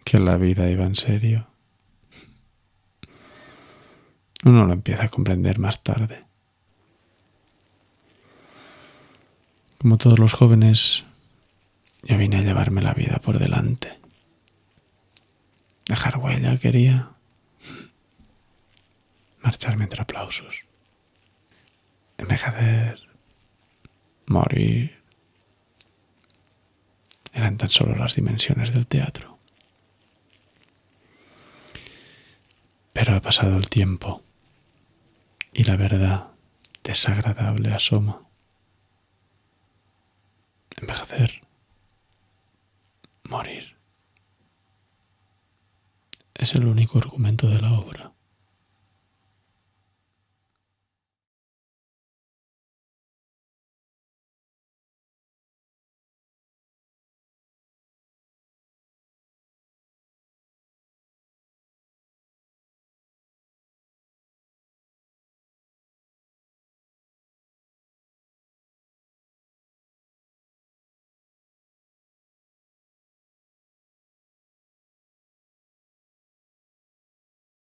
que la vida iba en serio. Uno lo empieza a comprender más tarde. Como todos los jóvenes, yo vine a llevarme la vida por delante. Dejar huella quería. Marcharme entre aplausos. Envejecer. Morir. Eran tan solo las dimensiones del teatro. Pero ha pasado el tiempo y la verdad desagradable asoma. Envejecer. Morir. Es el único argumento de la obra.